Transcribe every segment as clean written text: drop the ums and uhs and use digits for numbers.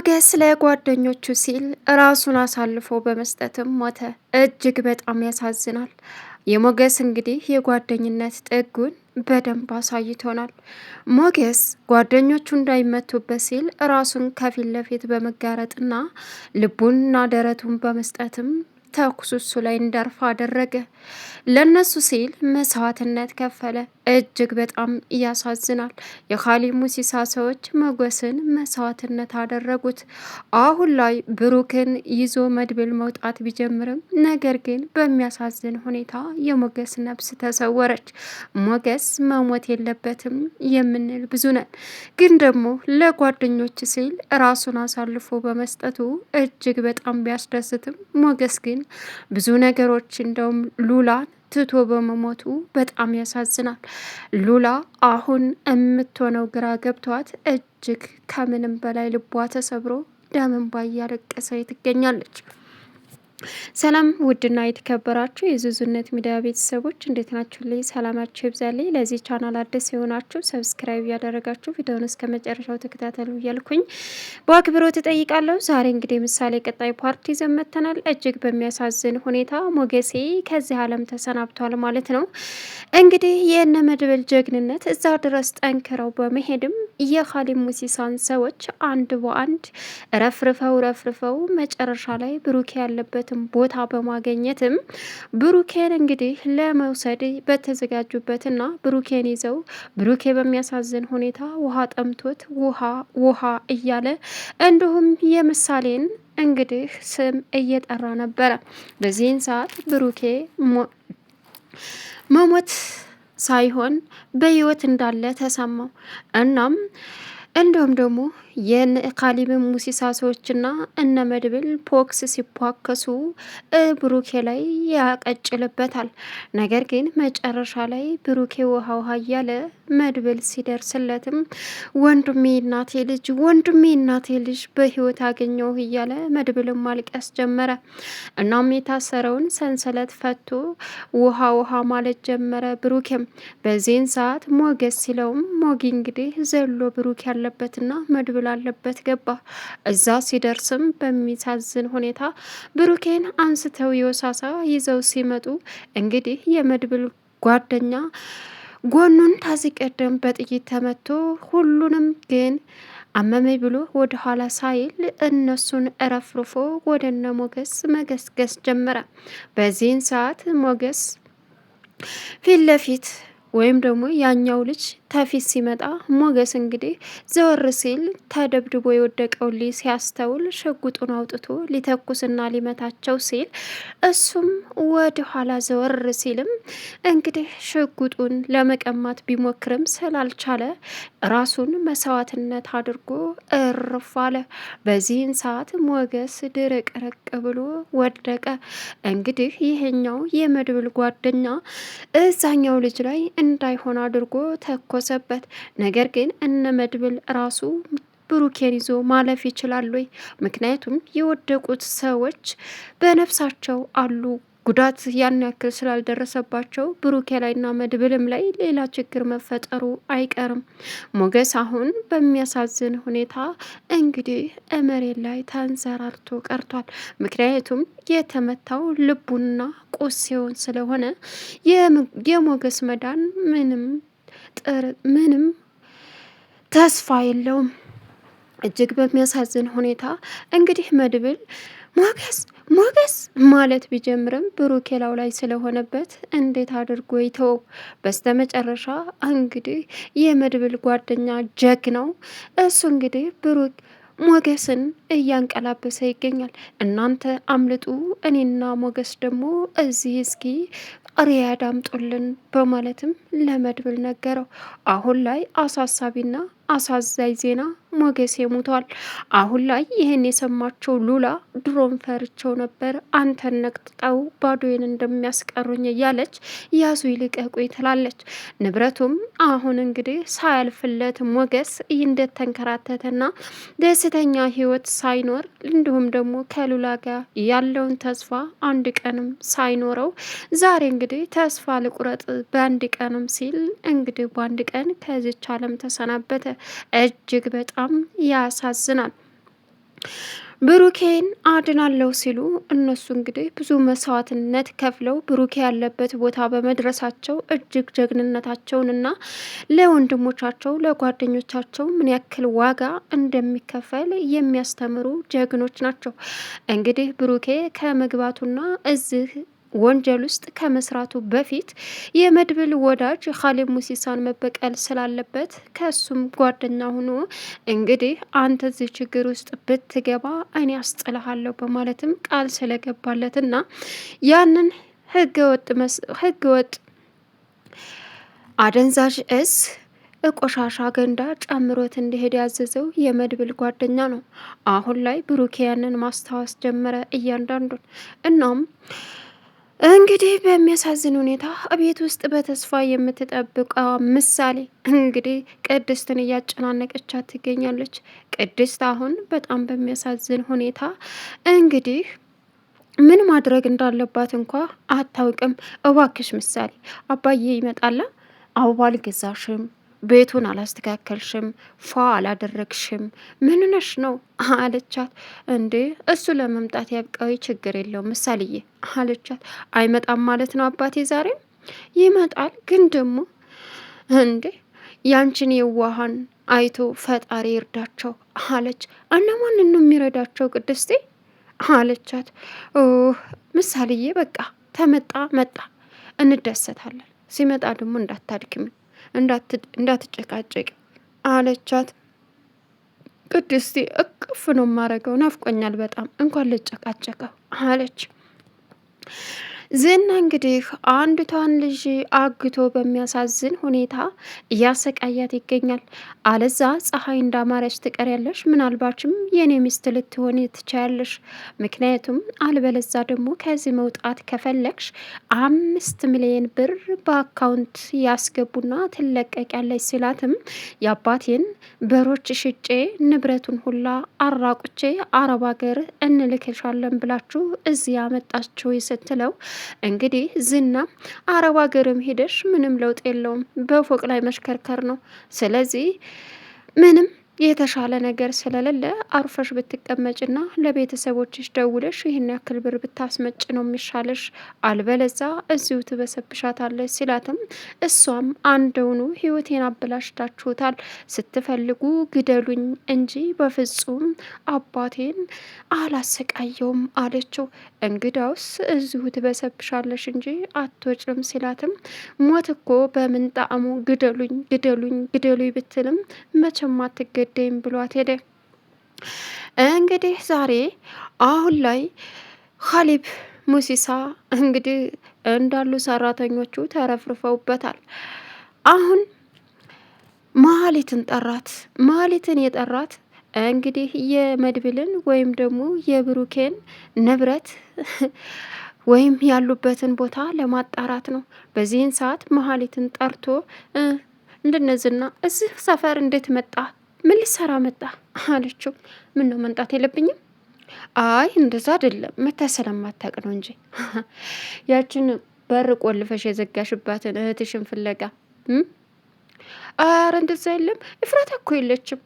ሞገስ ለጓደኞቹ ሲል ራሱን አሳልፎ በመስጠትም ሞተ። እጅግ በጣም ያሳዝናል። የሞገስ እንግዲህ የጓደኝነት ጥጉን በደንብ አሳይቶናል። ሞገስ ጓደኞቹ እንዳይመቱበት ሲል ራሱን ከፊት ለፊት በመጋረጥና ልቡንና ደረቱን በመስጠትም ተኩሱ እሱ ላይ እንዳርፍ አደረገ። ለነሱ ሲል መስዋዕትነት ከፈለ። እጅግ በጣም ያሳዝናል። የኻሊብ ሙሲሳ ሰዎች ሞገስን መስዋዕትነት አደረጉት። አሁን ላይ ብሩክን ይዞ መድብል መውጣት ቢጀምርም ነገር ግን በሚያሳዝን ሁኔታ የሞገስ ነፍስ ተሰወረች። ሞገስ መሞት የለበትም የምንል ብዙ ነን፣ ግን ደግሞ ለጓደኞች ሲል ራሱን አሳልፎ በመስጠቱ እጅግ በጣም ቢያስደስትም ሞገስ ግን ብዙ ነገሮች እንደውም ሉላን ትቶ በመሞቱ በጣም ያሳዝናል። ሉላ አሁን የምትሆነው ግራ ገብቷት እጅግ ከምንም በላይ ልቧ ተሰብሮ ደም እንባ እያለቀሰች ትገኛለች። ሰላም ውድና የተከበራችሁ የዙዙነት ሚዲያ ቤተሰቦች እንዴት ናችሁ? ላይ ሰላማችሁ ይብዛልኝ። ለዚህ ቻናል አዲስ የሆናችሁ ሰብስክራይብ ያደረጋችሁ ቪዲዮውን እስከ መጨረሻው ተከታተሉ እያልኩኝ በአክብሮት እጠይቃለሁ። ዛሬ እንግዲህ ምሳሌ ቀጣይ ፓርቲ ይዘን መጥተናል። እጅግ በሚያሳዝን ሁኔታ ሞገሴ ከዚህ ዓለም ተሰናብቷል ማለት ነው። እንግዲህ የእነ መድብል ጀግንነት እዛ ድረስ ጠንክረው በመሄድም የኻሊብ ሙሲሳን ሰዎች አንድ በአንድ ረፍርፈው መጨረሻ ላይ ብሩኬ ያለበት ቦታ በማገኘትም ብሩኬን እንግዲህ ለመውሰድ በተዘጋጁበትና ብሩኬን ይዘው ብሩኬ በሚያሳዝን ሁኔታ ውሃ ጠምቶት ውሃ እያለ እንዲሁም የምሳሌን እንግዲህ ስም እየጠራ ነበረ። በዚህን ሰዓት ብሩኬ መሞት ሳይሆን በህይወት እንዳለ ተሰማው። እናም እንዲሁም ደግሞ የኻሊብ ሙሲሳ ሰዎችና እነ መድብል ፖክስ ሲቧከሱ ብሩኬ ላይ ያቀጭልበታል። ነገር ግን መጨረሻ ላይ ብሩኬ ውሃ እያለ መድብል ሲደርስለትም ወንድሜ እናቴ ልጅ በህይወት አገኘው እያለ መድብልም ማልቀስ ጀመረ። እናም የታሰረውን ሰንሰለት ፈቶ ውሃ ማለት ጀመረ ብሩኬም። በዚህን ሰዓት ሞገስ ሲለውም ሞጊ እንግዲህ ዘሎ ብሩክ ያለበትና መድብል አለበት ገባ። እዛ ሲደርስም በሚሳዝን ሁኔታ ብሩኬን አንስተው የወሳሳ ይዘው ሲመጡ እንግዲህ የመድብል ጓደኛ ጎኑን ታዚህ ቀደም በጥይት ተመቶ ሁሉንም ግን አመመኝ ብሎ ወደ ኋላ ሳይል እነሱን እረፍርፎ ወደ እነ ሞገስ መገስገስ ጀመረ። በዚህን ሰዓት ሞገስ ፊት ለፊት ወይም ደግሞ ያኛው ልጅ ተፊት ሲመጣ ሞገስ እንግዲህ ዘወር ሲል ተደብድቦ የወደቀው ልጅ ሲያስተውል ሽጉጡን አውጥቶ ሊተኩስና ሊመታቸው ሲል እሱም ወደ ኋላ ዘወር ሲልም እንግዲህ ሽጉጡን ለመቀማት ቢሞክርም ስላልቻለ ራሱን መስዋዕትነት አድርጎ እርፍ አለ። በዚህን ሰዓት ሞገስ ድርቅርቅ ብሎ ወደቀ። እንግዲህ ይሄኛው የመድብል ጓደኛ እዛኛው ልጅ ላይ እንዳይሆን አድርጎ ተኮሰበት። ነገር ግን እነ መድብል ራሱ ብሩኬን ይዞ ማለፍ ይችላል ወይ? ምክንያቱም የወደቁት ሰዎች በነፍሳቸው አሉ። ጉዳት ያን ያክል ስላልደረሰባቸው ብሩኬ ላይና መድብልም ላይ ሌላ ችግር መፈጠሩ አይቀርም። ሞገስ አሁን በሚያሳዝን ሁኔታ እንግዲህ መሬት ላይ ተንዘራርቶ ቀርቷል። ምክንያቱም የተመታው ልቡና ቁስሴውን ስለሆነ የሞገስ መዳን ምንም ተስፋ የለውም። እጅግ በሚያሳዝን ሁኔታ እንግዲህ መድብል ሞገስ ማለት ቢጀምርም ብሩክ ላው ላይ ስለሆነበት እንዴት አድርጎ ይተው? በስተመጨረሻ እንግዲህ የመድብል ጓደኛ ጀግናው እሱ እንግዲህ ብሩክ ሞገስን እያንቀላበሰ ይገኛል። እናንተ አምልጡ፣ እኔና ሞገስ ደግሞ እዚህ እስኪ ሪያድ አምጡልን በማለትም ለመድብል ነገረው። አሁን ላይ አሳሳቢና አሳዛኝ ዜና ሞገሴ ሞቷል። አሁን ላይ ይህን የሰማቸው ሉላ ድሮም ፈርቸው ነበር አንተን ነቅጥቀው ባዶዬን እንደሚያስቀሩኝ እያለች ያዙ ይልቀቁኝ ትላለች። ንብረቱም አሁን እንግዲህ ሳያልፍለት ሞገስ እንደተንከራተተና ደስተኛ ህይወት ሳይኖር እንዲሁም ደግሞ ከሉላ ጋር ያለውን ተስፋ አንድ ቀንም ሳይኖረው ዛሬ እንግዲህ ተስፋ ልቁረጥ በአንድ ቀንም ሲል እንግዲህ በአንድ ቀን ከዚች ዓለም ተሰናበተ። እጅግ በጣም ያሳዝናል። ብሩኬን አድናለሁ ሲሉ እነሱ እንግዲህ ብዙ መስዋዕትነት ከፍለው ብሩኬ ያለበት ቦታ በመድረሳቸው እጅግ ጀግንነታቸውንና ለወንድሞቻቸው ለጓደኞቻቸው ምን ያክል ዋጋ እንደሚከፈል የሚያስተምሩ ጀግኖች ናቸው። እንግዲህ ብሩኬ ከመግባቱና እዚህ ወንጀል ውስጥ ከመስራቱ በፊት የመድብል ወዳጅ ካሌብ ሙሲሳን መበቀል ስላለበት ከሱም ጓደኛ ሆኖ እንግዲህ አንተ እዚህ ችግር ውስጥ ብትገባ እኔ አስጥልሃለሁ በማለትም ቃል ስለገባለትና ያንን ህገወጥ አደንዛዥ እጽ ቆሻሻ ገንዳ ጨምሮት እንዲሄድ ያዘዘው የመድብል ጓደኛ ነው። አሁን ላይ ብሩኬ ያንን ማስታወስ ጀመረ እያንዳንዱን። እናም እንግዲህ በሚያሳዝን ሁኔታ ቤት ውስጥ በተስፋ የምትጠብቀው ምሳሌ እንግዲህ ቅድስትን እያጨናነቀቻት ትገኛለች። ቅድስት አሁን በጣም በሚያሳዝን ሁኔታ እንግዲህ ምን ማድረግ እንዳለባት እንኳ አታውቅም። እባክሽ ምሳሌ አባዬ ይመጣላ፣ አበባ አልገዛሽም፣ ቤቱን አላስተካከልሽም፣ ፏ አላደረግሽም፣ ምን ነሽ ነው አለቻት። እንዴ እሱ ለመምጣት ያብቃዊ፣ ችግር የለውም ምሳሌዬ አለቻት። አይመጣም ማለት ነው አባቴ? ዛሬም ይመጣል፣ ግን ደግሞ እንዴ ያንቺን የዋሃን አይቶ ፈጣሪ ይርዳቸው አለች። እነማንን ነው የሚረዳቸው ቅድስቴ አለቻት። ምሳሌዬ በቃ ተመጣ መጣ፣ እንደሰታለን። ሲመጣ ደግሞ እንዳታድክም እንዳትጨቃጨቅ አለቻት። ቅድስቴ እቅፍ ነው ማረገው፣ ናፍቆኛል በጣም እንኳን ልጨቃጨቀው አለች። ዝና እንግዲህ አንዲቷን ልጅ አግቶ በሚያሳዝን ሁኔታ እያሰቃያት ይገኛል። አለዛ ፀሐይ እንዳማረች ትቀሪያለሽ፣ ምናልባችም የኔ ሚስት ልትሆን ትችያለሽ። ምክንያቱም አልበለዛ ደግሞ ከዚህ መውጣት ከፈለግሽ 5 ሚሊዮን ብር በአካውንት ያስገቡና ትለቀቂያለች ሲላትም የአባቴን በሮች ሽጬ ንብረቱን ሁላ አራቁቼ አረብ ሀገር እንልክሻለን ብላችሁ እዚህ ያመጣችሁ ስትለው እንግዲህ ዝና አረብ ሀገርም ሄደሽ ምንም ለውጥ የለውም፣ በፎቅ ላይ መሽከርከር ነው። ስለዚህ ምንም የተሻለ ነገር ስለሌለ አርፈሽ ብትቀመጭና ለቤተሰቦችሽ ደውለሽ ይህን ያክል ብር ብታስመጭ ነው የሚሻለሽ፣ አልበለዛ እዚሁ ትበሰብሻታለች ሲላትም እሷም አንደውኑ ህይወቴን አበላሽታችሁታል፣ ስትፈልጉ ግደሉኝ እንጂ በፍጹም አባቴን አላሰቃየውም አለችው። እንግዳውስ እዚሁ ትበሰብሻለሽ እንጂ አትወጭም ሲላትም ሞት እኮ በምን ጣዕሙ ግደሉኝ ግደሉኝ ግደሉኝ ብትልም መቼም አትገደይም ብሏት ሄደ። እንግዲህ ዛሬ አሁን ላይ ካሌብ ሙሲሳ እንግዲህ እንዳሉ ሰራተኞቹ ተረፍርፈውበታል። አሁን መሀሊትን ጠራት። መሀሊትን የጠራት እንግዲህ የመድብልን ወይም ደግሞ የብሩኬን ንብረት ወይም ያሉበትን ቦታ ለማጣራት ነው። በዚህን ሰዓት መሀሊትን ጠርቶ እንድነዝና እዚህ ሰፈር እንዴት መጣ? ምን ሊሰራ መጣ አለችው። ምን ነው መምጣት የለብኝም? አይ እንደዛ አይደለም፣ መታ ስለማታውቅ ነው እንጂ ያችን በር ቆልፈሽ የዘጋሽባትን እህትሽን ፍለጋ። አረ እንደዛ የለም፣ እፍራታ እኮ የለችም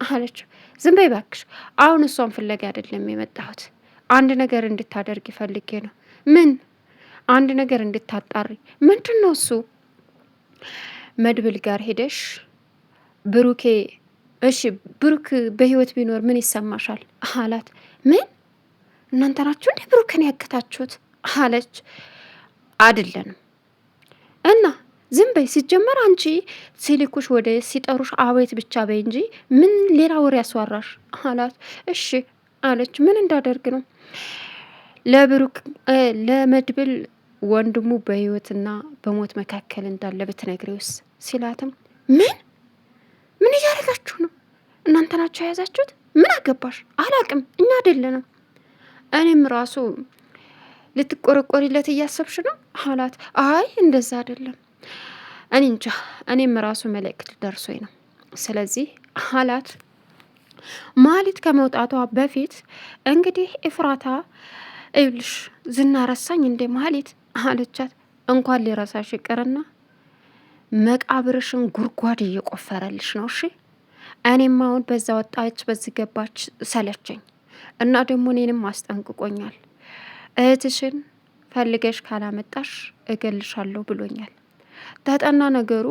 አለችው። ዝም በይ እባክሽ፣ አሁን እሷን ፍለጋ አይደለም የመጣሁት፣ አንድ ነገር እንድታደርግ ፈልጌ ነው። ምን? አንድ ነገር እንድታጣሪ። ምንድን ነው እሱ? መድብል ጋር ሄደሽ ብሩኬ፣ እሺ ብሩክ በህይወት ቢኖር ምን ይሰማሻል አላት። ምን? እናንተ ናችሁ እንዴ ብሩክን ያገታችሁት አለች። አይደለንም እና ዝም በይ። ሲጀመር አንቺ ሲልኩሽ ወደ ሲጠሩሽ አቤት ብቻ በይ እንጂ ምን ሌላ ወሬ ያስዋራሽ አላት። እሺ አለች። ምን እንዳደርግ ነው? ለብሩክ ለመድብል ወንድሙ በህይወትና በሞት መካከል እንዳለ ብትነግሪውስ ሲላትም ምን እያደረጋችሁ ነው? እናንተ ናችሁ የያዛችሁት? ምን አገባሽ? አላቅም፣ እኛ አይደለንም። እኔም ራሱ ልትቆረቆሪለት እያሰብሽ ነው አላት። አይ እንደዛ አይደለም፣ እኔ እንጃ፣ እኔም ራሱ መልእክት ደርሶኝ ነው። ስለዚህ አላት። ማሊት ከመውጣቷ በፊት እንግዲህ ኤፍራታ እዩልሽ ዝና ረሳኝ እንዴ ማሊት አለቻት። እንኳን ሊረሳሽ ይቅርና መቃብርሽን ጉድጓድ እየቆፈረልሽ ነው። እሺ እኔም አሁን በዛ ወጣች በዚህ ገባች ሰለቸኝ እና ደግሞ እኔንም አስጠንቅቆኛል። እህትሽን ፈልገሽ ካላመጣሽ እገልሻለሁ ብሎኛል። ተጠና ነገሩ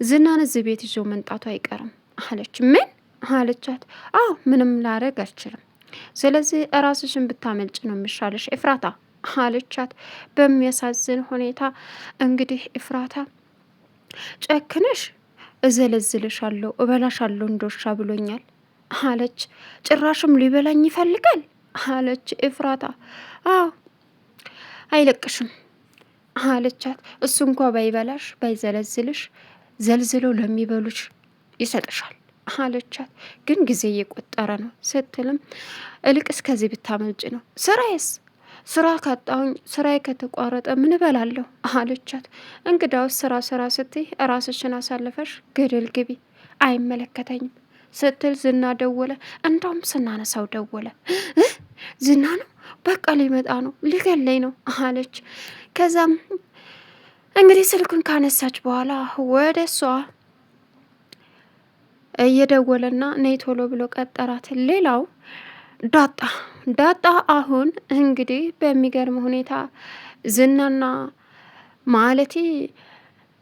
ዝናን እዚህ ቤት ይዞ መምጣቱ አይቀርም አለች። ምን አለቻት? አዎ ምንም ላረግ አልችልም። ስለዚህ እራስሽን ብታመልጭ ነው የሚሻለሽ ኤፍራታ አለቻት። በሚያሳዝን ሁኔታ እንግዲህ ኤፍራታ ጨክነሽ እዘለዝልሻለሁ እበላሻለሁ እንደወሻ ብሎኛል አለች። ጭራሽም ሊበላኝ ይፈልጋል አለች ኤፍራታ። አዎ አይለቅሽም አለቻት። እሱ እንኳ ባይበላሽ ባይዘለዝልሽ ዘልዝለው ለሚበሉሽ ይሰጥሻል አለቻት። ግን ጊዜ እየቆጠረ ነው ስትልም እልቅስ ከዚህ ብታመልጭ ነው። ስራ ካጣሁኝ ስራዬ ከተቋረጠ ምን እበላለሁ አለቻት። እንግዳውስ ስራ ስትይ ራስሽን አሳልፈሽ ገደል ግቢ አይመለከተኝም ስትል ዝና ደወለ። እንዳውም ስናነሳው ደወለ። ዝና ነው በቃ ሊመጣ ነው ሊገለኝ ነው አለች። ከዛም እንግዲህ ስልኩን ካነሳች በኋላ ወደ እሷ እየደወለና ነይ ቶሎ ብሎ ቀጠራት። ሌላው ዳጣ አሁን እንግዲህ በሚገርም ሁኔታ ዝናና ማለቴ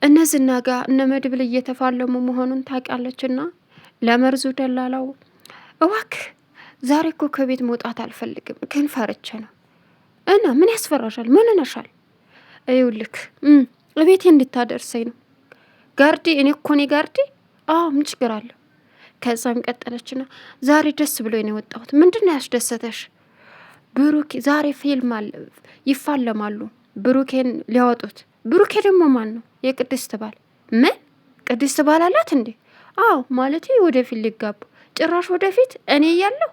እነ ዝና ጋር እነ መድብል እየተፋለሙ መሆኑን ታውቃለችና ለመርዙ ደላላው እባክህ ዛሬ እኮ ከቤት መውጣት አልፈልግም ግን ፈርቼ ነው። እና ምን ያስፈራሻል? ምን ነሻል? ይኸውልህ ቤቴ እንድታደርሰኝ ነው። ጋርዲ እኔ እኮ ነኝ ጋርዲ። አዎ ምን ችግር አለው? ከዛም ቀጠለችና ዛሬ ደስ ብሎ ነው የወጣሁት። ምንድነው ያስደሰተሽ? ብሩኬ ዛሬ ፊልም አለ ይፋለማሉ። ብሩኬን ሊያወጡት። ብሩኬ ደግሞ ማን ነው? የቅድስት ባል። ምን ቅድስት ባል አላት እንዴ? አዎ ማለት ወደፊት ሊጋቡ። ጭራሽ ወደፊት እኔ እያለሁ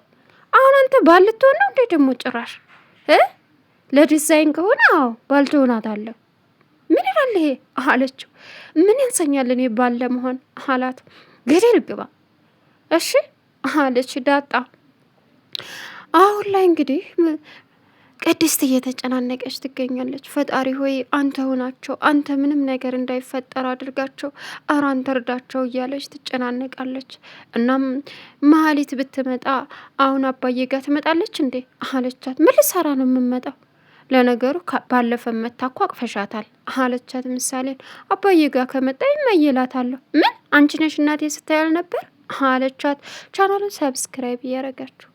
አሁን አንተ ባል ልትሆን ነው እንዴ? ደግሞ ጭራሽ ለዲዛይን ከሆነ አዎ ባል ትሆናታለህ። ምን ይላል ይሄ አለችው። ምን ያንሰኛል እኔ ባል ለመሆን አላት። ገደል ግባ እሺ አለች ዳጣ። አሁን ላይ እንግዲህ ቅድስት እየተጨናነቀች ትገኛለች። ፈጣሪ ሆይ አንተ ሆናቸው፣ አንተ ምንም ነገር እንዳይፈጠር አድርጋቸው፣ ኧረ አንተ እርዳቸው እያለች ትጨናነቃለች። እናም መሀሊት ብትመጣ አሁን አባዬ ጋር ትመጣለች እንዴ አለቻት። ምን ልሰራ ነው የምመጣው? ለነገሩ ባለፈ መታ እኮ አቅፈሻታል አለቻት ምሳሌን። አባዬ ጋር ከመጣ ይመይላታለሁ። ምን አንቺ ነሽ እናቴ ስታያል ነበር አለቻት። ቻናሉን ሰብስክራይብ እያረጋችሁ